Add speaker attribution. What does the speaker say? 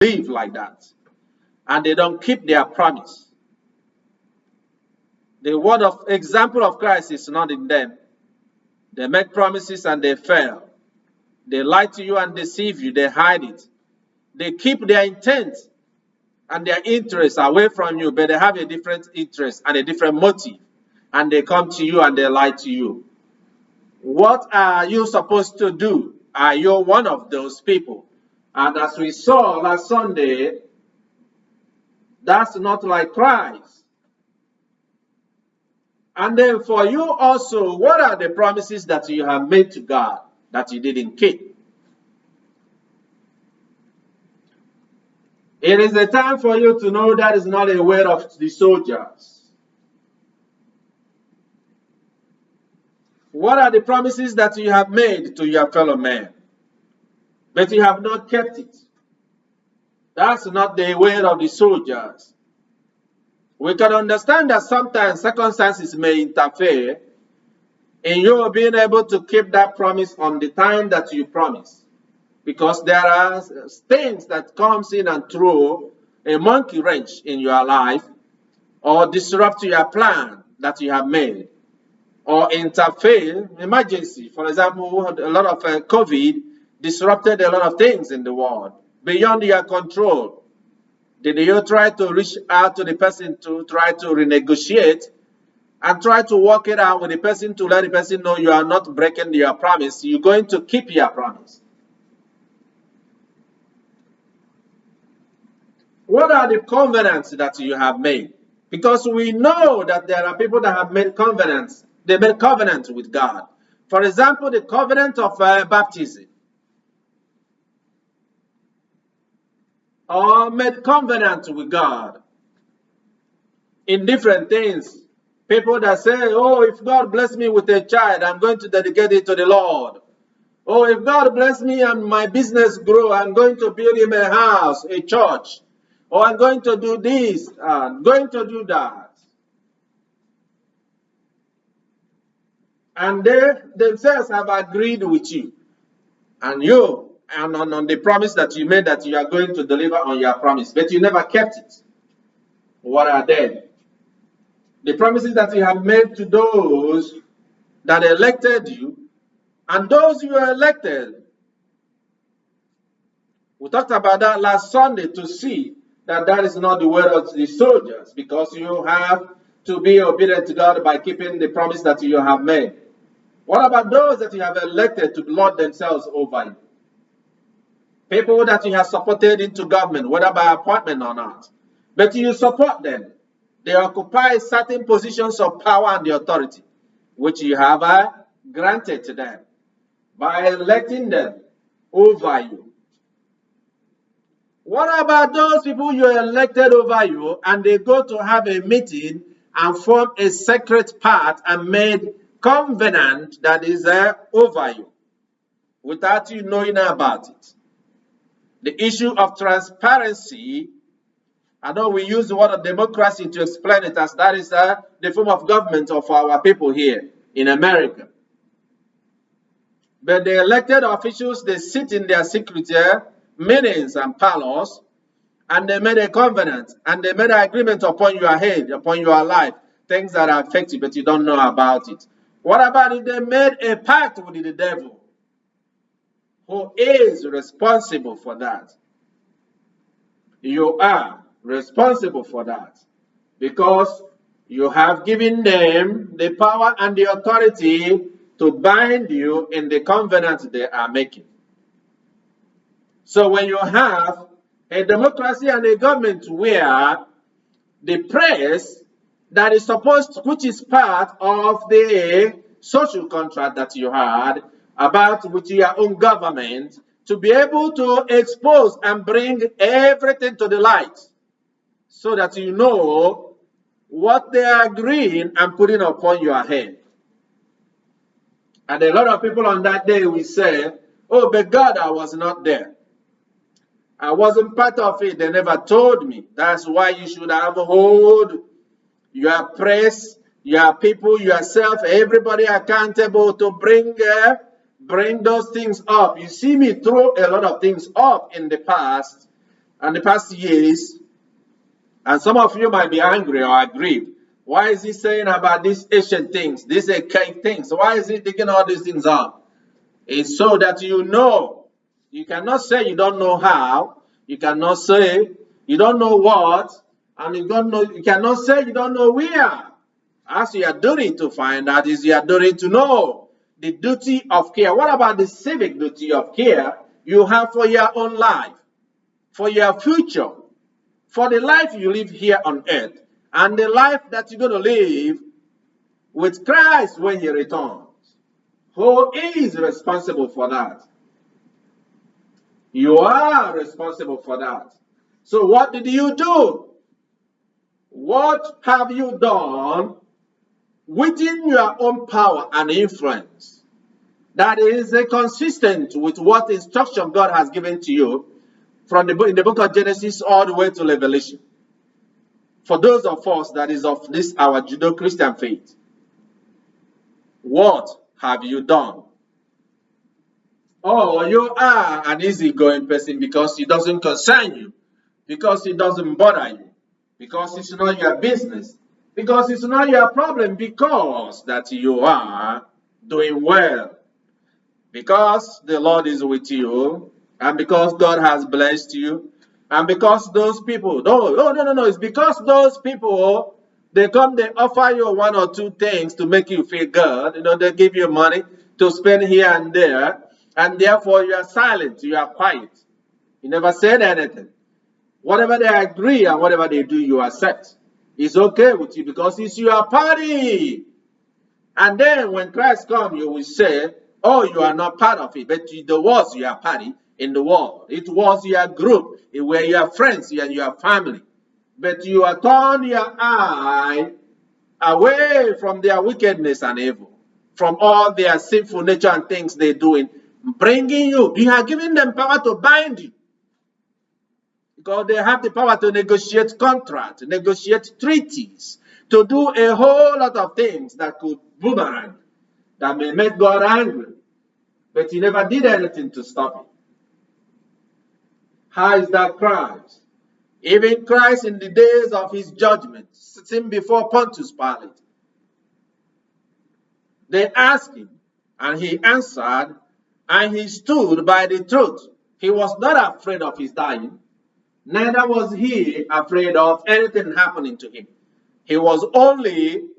Speaker 1: live like that, and they don't keep their promise. The word of example of Christ is not in them. They make promises and they fail. They lie to you and deceive you. They hide it. They keep their intent and their interests away from you, but they have a different interest and a different motive. And they come to you and they lie to you. What are you supposed to do? Are you one of those people? And as we saw last Sunday, that's not like Christ. And then for you also, what are the promises that you have made to God that you didn't keep? It is a time for you to know that is not a word of the soldiers. What are the promises that you have made to your fellow man, but you have not kept it? That's not the word of the soldiers. We can understand that sometimes circumstances may interfere in you being able to keep that promise on the time that you promise. Because there are things that comes in and throw a monkey wrench in your life, or disrupt your plan that you have made, or interfere, emergency. For example, a lot of COVID disrupted a lot of things in the world beyond your control. Did you try to reach out to the person to try to renegotiate and try to work it out with the person to let the person know you are not breaking your promise? You're going to keep your promise. What are the covenants that you have made? Because we know that there are people that have made covenants. They made covenants with God. For example, the covenant of baptism. Or made covenant with God in different things. People that say, oh, if God bless me with a child, I'm going to dedicate it to the Lord. Oh, if God bless me and my business grow, I'm going to build him a house, a church. Or I'm going to do this, I'm going to do that. And they themselves have agreed with you. And you, and on the promise that you made that you are going to deliver on your promise, but you never kept it. What are they? The promises that you have made to those that elected you, and those you elected. We talked about that last Sunday to see that that is not the word of the soldiers, because you have to be obedient to God by keeping the promise that you have made. What about those that you have elected to lord themselves over you? People that you have supported into government, whether by appointment or not. But you support them. They occupy certain positions of power and the authority, which you have granted to them by electing them over you. What about those people you elected over you and they go to have a meeting and form a secret pact and made covenant that is over you without you knowing about it? The issue of transparency, I know we use the word of democracy to explain it as that is the form of government of our people here in America. But the elected officials, they sit in their secret meetings and parlors, and they made a covenant, and they made an agreement upon your head, upon your life, things that are affected, but you don't know about it. What about if they made a pact with the devil? Who is responsible for that? You are responsible for that because you have given them the power and the authority to bind you in the covenant they are making. So when you have a democracy and a government where the press that is supposed, which is part of the social contract that you had about with your own government, to be able to expose and bring everything to the light so that you know what they are agreeing and putting upon your head. And a lot of people on that day will say, oh, but God, I was not there. I wasn't part of it. They never told me. That's why you should have hold your press, your people, yourself, everybody accountable to bring those things up. You see me throw a lot of things up in the past and the past years, and some of you might be angry or aggrieved. Why is he saying about these ancient things, these archaic things? Why is he taking all these things up? It's so that you know. You cannot say you don't know how. You cannot say you don't know what, and you don't know. You cannot say you don't know where. As you are doing to find out is you are doing to know the duty of care. What about the civic duty of care you have for your own life, for your future, for the life you live here on earth, and the life that you're going to live with Christ when he returns? Who is responsible for that? You are responsible for that. So what did you do? What have you done within your own power and influence that is consistent with what instruction God has given to you from in the book of Genesis all the way to Revelation? For those of us that is of this our Judeo-Christian faith, what have you done? Oh, you are an easygoing person because it doesn't concern you, because it doesn't bother you, because it's not your business, because it's not your problem, because that you are doing well, because the Lord is with you, and because God has blessed you, and because those people, no, it's because those people, they come, they offer you one or two things to make you feel good. They give you money to spend here and there, and therefore you are silent, you are quiet. You never said anything. Whatever they agree and whatever they do, you accept. It's okay with you because it's your party. And then when Christ comes, you will say, oh, you are not part of it, but there was your party in the world. It was your group. It were your friends and your family. But you are turned your eye away from their wickedness and evil, from all their sinful nature and things they're doing, bringing you. You are giving them power to bind you. Because they have the power to negotiate contracts, negotiate treaties, to do a whole lot of things that could boomerang, that may make God angry. But he never did anything to stop it. How is that Christ? Even Christ in the days of his judgment, sitting before Pontius Pilate, they asked him, and he answered, and he stood by the truth. He was not afraid of his dying. Neither was he afraid of anything happening to him. He was only